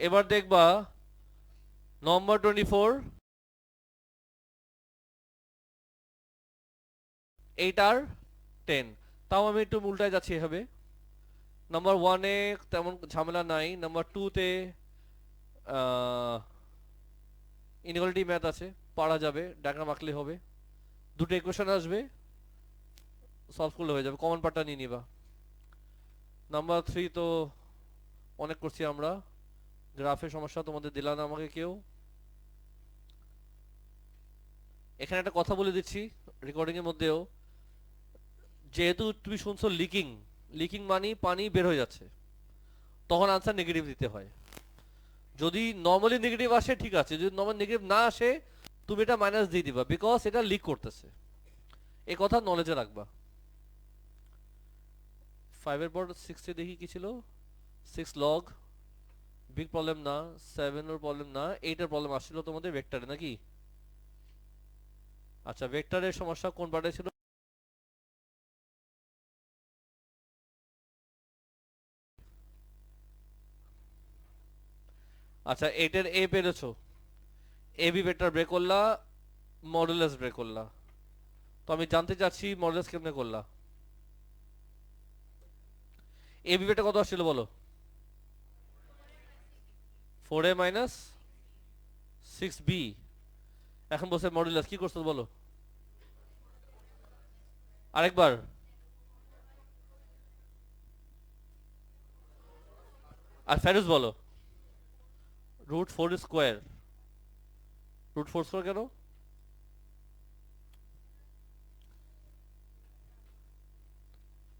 এবার দেখবা নম্বর 24 8 আর 10। তাও আমি একটু উল্টায় যাচ্ছি এভাবে। নাম্বার 1 এ তেমন ঝামেলা নাই, নাম্বার 2 তে ইনইকুয়ালিটি ম্যাথ আছে, পারা যাবে, ডাকা মাখলে হবে, দুটো ইকুয়েশন আসবে, সলভ করলে হয়ে যাবে, কমন পার্টটা নিয়ে নিবা। নাম্বার 3 তো অনেক করছি আমরা, গ্রাফের সমস্যা তোমাদের দিলা না আমাকে কেউ। এখানে একটা কথা বলে দিচ্ছি রেকর্ডিং এর মধ্যেও, যেহেতু তুমি শুনছো লিকিং, লিকিং মানে পানি বের হয়ে যাচ্ছে, তখন আনসার নেগেটিভ দিতে হয়। যদি নর্মালি নেগেটিভ আসে ঠিক আছে, যদি নর্মাল নেগেটিভ না আসে তুমি এটা মাইনাস দিয়ে দিবা, বিকজ এটা লিক করতেছে। এই কথা নলেজে রাখবা। 5 এর পর 6 এ দেখি কি ছিল, 6 লগ, বিগ প্রবলেম না। 7 এর প্রবলেম না, 8 এর প্রবলেম আসছিল তোমাদের ভেক্টরে নাকি? আচ্ছা, ভেক্টরের সমস্যা কোন পার্টে ছিল? আচ্ছা, 8 এর এ পেরেছো, এ বি ভেক্টর ব্রেক করলা, মডুলাস ব্রেক করলা। তো আমি জানতে চাচ্ছি মডুলাস কেমনে করলা? এ বি ভেক্টর কত আসছিল বলো? 4a minus 6b। এখন বলছে মডুলাস, কি করছো বলো আরেকবার। আর ফেরুজ বলো। √4 স্কোয়ার। √4 স্কোয়ার কেন?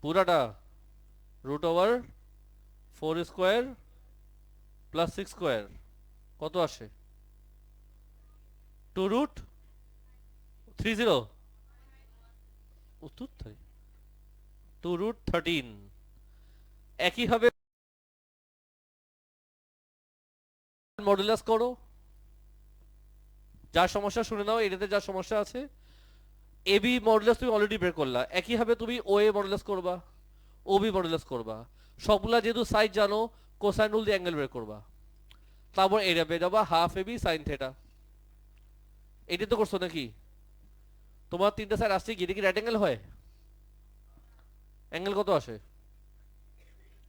পুরাটা √4 স্কোয়ার প্লাস 6 স্কোয়ার কত আসে? 2√30। উত্তর 2√13। একইভাবে মডুলাস করো, যার সমস্যা শুনে নাও, এটাতে যার সমস্যা আছে। এ বি মডুলাস তুমি অলরেডি বের করলা, একইভাবে তুমি ও এ মডুলাস করবা, ও বি মডুলাস করবা, সবগুলা যেহেতু সাইড জানো, কোসাইন রুল দিয়ে অ্যাঙ্গেল বের করবা, তারপর এরিয়া পেয়ে যাবা half A B sine theta. এটাই তো করছো নাকি? তোমার তিনটা সাইড আসছে কি, এটা কি রাইট অ্যাঙ্গেল হয়? অ্যাঙ্গেল কত আসে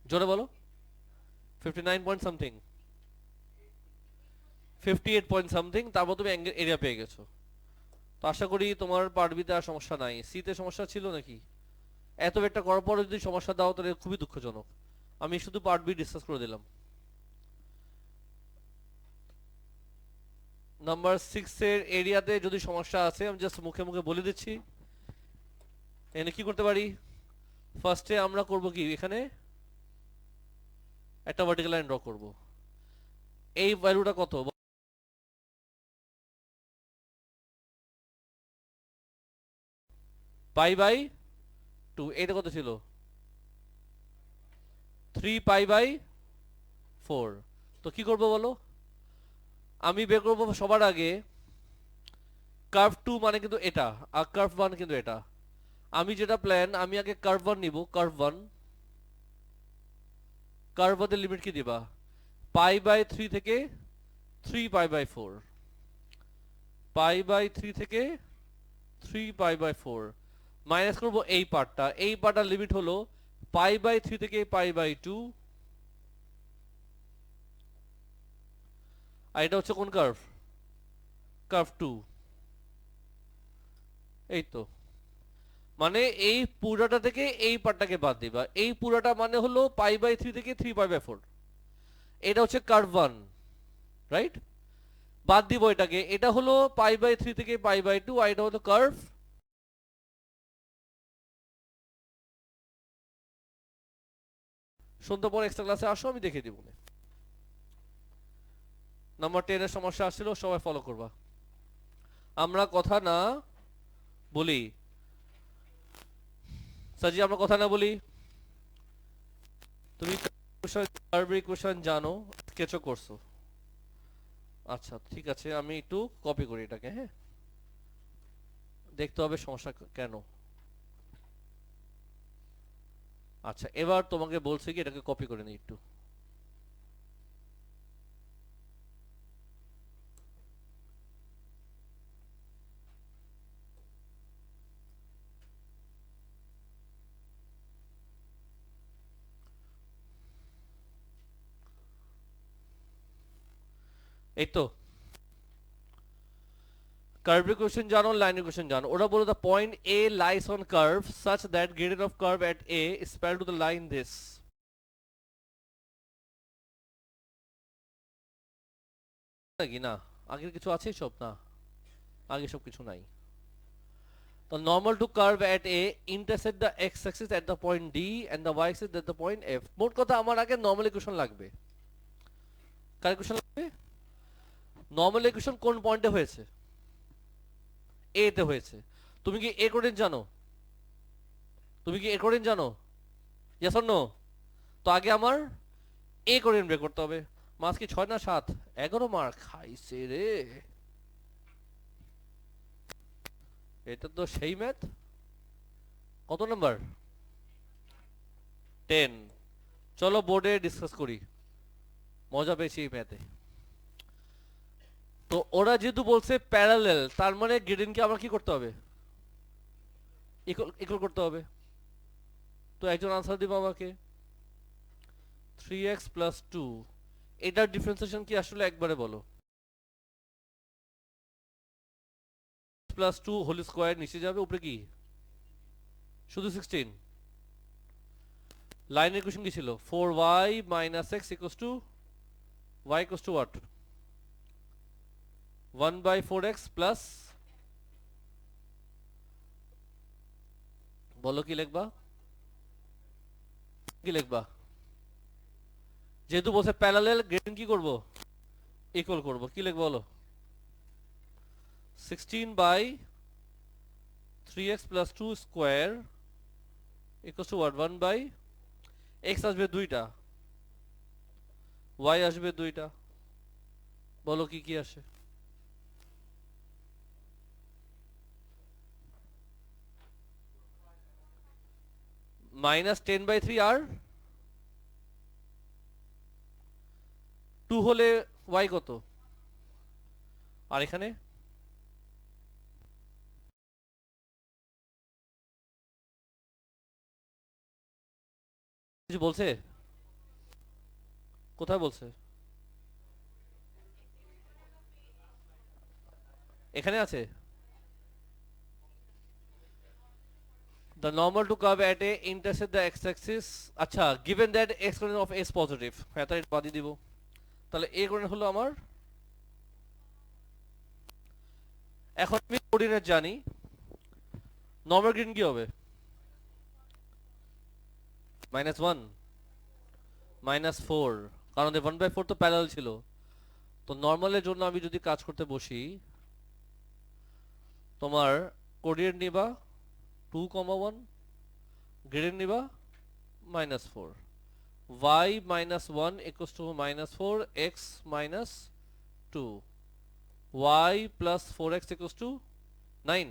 জোরে বলো? 59 পয়েন্ট সামথিং, 58 পয়েন্ট সামথিং, তারপর তুমি অ্যাঙ্গেল এরিয়া পেয়ে গেছো। তো আশা করি তোমার পার্ট বিতে আর সমস্যা নাই। সিতে সমস্যা ছিল নাকি? এত একটা করার পরে যদি সমস্যা দাও তাহলে খুবই দুঃখজনক। আমি শুধু পার্ট বি ডিসকাস করে দিলাম। নাম্বার 6 এর এরিয়াতে যদি সমস্যা আছে আমি জাস্ট মুখে মুখে বলে দিচ্ছি। এখানে কি করতে পারি? ফার্স্টে আমরা করব কি, এখানে একটা ভার্টিক্যাল লাইন ড্র করব। এই ভ্যালুটা কত? পাই/2। এটা কত ছিল? 3π/4। তো কি করব বলো? আমি বের করব সবার আগে কার্ভ 2 মানে কিন্তু এটা, আর কার্ভ 1 কিন্তু এটা। আমি যেটা প্ল্যান, আমি আগে কার্ভ 1 নিব, কার্ভ 1। কার্ভ 1 এর লিমিট কি দিবা? π/3 থেকে 3π/4, π/3 থেকে 3π/4 মাইনাস করব এই পার্টটা। এই পার্টটার লিমিট হলো π/3 থেকে π/2। আর এটা হচ্ছে কোন কার্ভ? কার্ভ 2। এই তো, মানে এই পুরাটা থেকে এই পার্টটাকে বাদ দিবা। এই পুরাটা মানে হলো π/3 থেকে 3π/4। এটা হচ্ছে কার্ভ 1, রাইট? বাদ দিব এটাকে, এটা হলো π/3 থেকে π/2, আর এটা হলো কার্ভ। সন্ধ্যা পর এক্সট্রা ক্লাসে আসো, আমি দেখে দিব। নাম্বার 10 এর সমস্যা আসছিল, সবাই ফলো করবা। আমরা কথা না বলি, সাজি আমরা কথা না বলি। তুমি কার্ভ ইকুয়েশন জানো, স্কেচও করছো। আচ্ছা ঠিক আছে, আমি একটু কপি করি এটাকে, হ্যাঁ, দেখতে হবে সমস্যা কেন। আচ্ছা, এবার তোমাকে বলছি কি এটাকে কপি করে নিই একটু। এই তো কার্ভ ইকুয়েশন জানো, লাইন ইকুয়েশন জানো। ওরা বলে the point A lies on curve such that gradient of curve at A is parallel to the line this. নাকি না আগের কিছু আছে সব? না, আগে সব কিছু নাই। The normal to curve at A intersect the x-axis at the point D and the y-axis at the point F. মোট কথা আমার আগে নরমাল ইকুয়েশন লাগবে। কার ইকুয়েশন লাগবে? নরমাল ইকুয়েশন কোন পয়েন্টে হয়েছে? এ তে হয়েছে। তুমি কি এ কোঅর্ডিনেট জানো? তুমি কি এ কোঅর্ডিনেট জানো? Yes or no? তো আগে আমার এ কোঅর্ডিনেট বের করতে হবে। মাস কি 6 না 7? 11 মার্ক খাইছে রে। এটা তো সেই ম্যাথ। কত নাম্বার? 10। চলো বোর্ডে ডিসকাস করি, মজা পেয়েছি এই ম্যাথে। তো ওরা যেহেতু বলছে প্যারালেল, তার মানে গ্রেডিয়েন্টকে আমার কি করতে হবে? ইকুয়াল করতে হবে। তো একজন আনসার দিবে আমাকে 3x প্লাস 2। এটার ডিফারেন্সিয়েশন কি আসলে একবারে বলো। প্লাস 2 হোল স্কয়ার নিচে যাবে, উপরে কি শুধু 16। লাইন ইকুয়েশন কি ছিল? 4y minus x equals to y equals to what? 1 by 4x plus, বলো কি লিখবা? কি লিখবা? যেহেতু বলছে প্যারালেল, গ্রেডিয়েন্ট কি করব? ইকুয়াল করব। কি লিখবো বলো? 16 by 3x plus 2 square equals to what? 1 by x আসবে 2টা, y আসবে 2টা। বলো কি কি আসে? মাইনাস 10 বাই 3 আর 2 হলে y কত? আর এখানে কিছু বলছে? কোথায় বলছে? এখানে আছে। The normal to curve at A intersect the x-axis. আচ্ছা, given that x coordinate of A is positive, হ্যাঁ তাই বাদ দিয়ে দিব। তাহলে A কোঅর্ডিনেট হলো আমার, এখন আমি কোঅর্ডিনেট জানি, নরমাল গ্রেডিয়েন্ট কি হবে? -1 -4, কারণ 1/4 তো প্যারালাল ছিল। তো নরমালের জন্য আমি যদি কাজ করতে বসি, তোমার কোঅর্ডিনেট নিবা 2, 1, গ্রেডিয়েন্ট নিবা -4, y -1 equals to -4, x -2, y plus 4x equals to 9।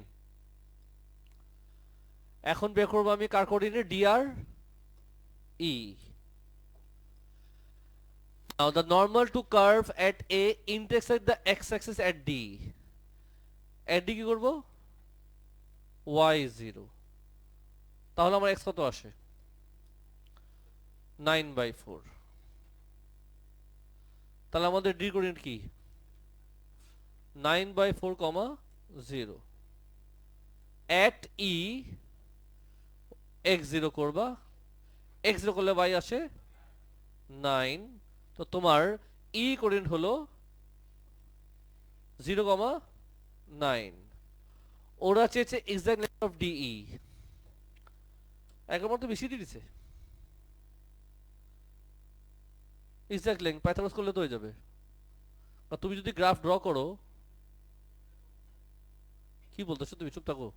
এখন বের করবো আমি কার coordinate? dr e। Now the normal to curve at A intersect the x-axis at D. at D কি করব? y0। তাহলে আমার x কত আসে? 9/4। তাহলে আমাদের D কোঅর্ডিনেট কি? 9/4, 0। at E x0 করবা, x0 করলে y আসে 9। তো তোমার E কোঅর্ডিনেট হলো 0,9। ওরা চেয়েছে এক্সাক্ট লেন্থ অফ ডিই, একবার তো বেশি দিয়ে দিছে। এক্সাক্ট লেন্থ পাইথাগোরাস করলে তো হয়ে যাবে। আর তুমি যদি গ্রাফ ড্র করো, কি বলতেছো তুমি? চুপ থাকো।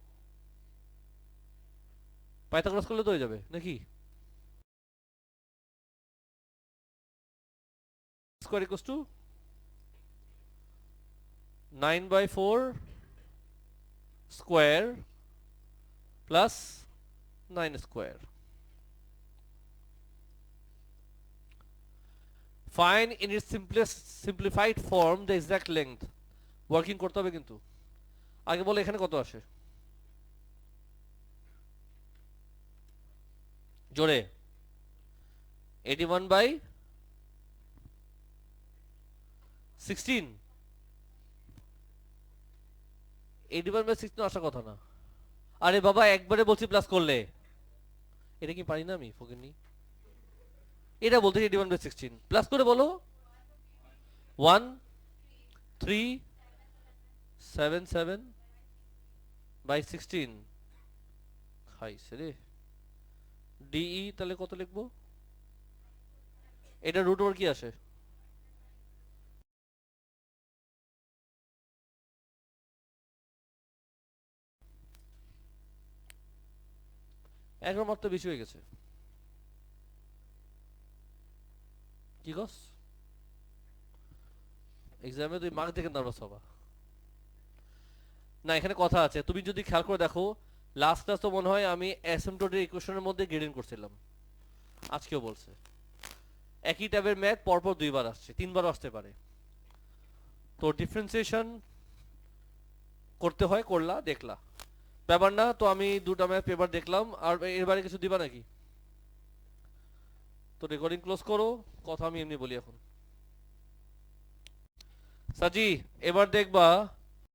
পাইথাগোরাস করলে তো হয়ে যাবে নাকি? Square equals to 9/4 square plus 9 square. Find in its simplified form the exact length. Working করতে হবে কিন্তু। আগে বলো এখানে কত আসে জোরে? 81/16। 81/16 আসার কথা না। আরে বাবা একবারে বলছি প্লাস করলে, এটা কি পারি না আমি ফকিনি? এটা বলতে 81/16 প্লাস করে বলো। 1377/16 খাইছে রে। ডিই তাহলে কত লিখবো? এটা রুট ওভার কি আসে? একবার মাত্র বেশি হয়ে গেছে। কি কস? এক্সামে তুই মার্ক দেখে নার্ভাস হবা না, এখানে কথা আছে। তুমি যদি খেয়াল করে দেখো, লাস্ট ক্লাস তো মনে হয় আমি অ্যাসিম্পটোটিক ইকুয়েশনের মধ্যে গ্রেডিং করছিলাম, আজকেও বলছে একই টাইপের ম্যাথ পরপর দুইবার আসছে, তিনবার আসতে পারে। তো ডিফারেন্সিয়েশন করতে হয়, করলা দেখলা, ব্যাপার না। তো আমি দুটা ম্যাথ পেপার দেখলাম, আর এর বাইরে কিছু দিবা নাকি? তো রেকর্ডিং ক্লোজ করো, কথা আমি এমনি বলি এখন। সাজি, এবার দেখবা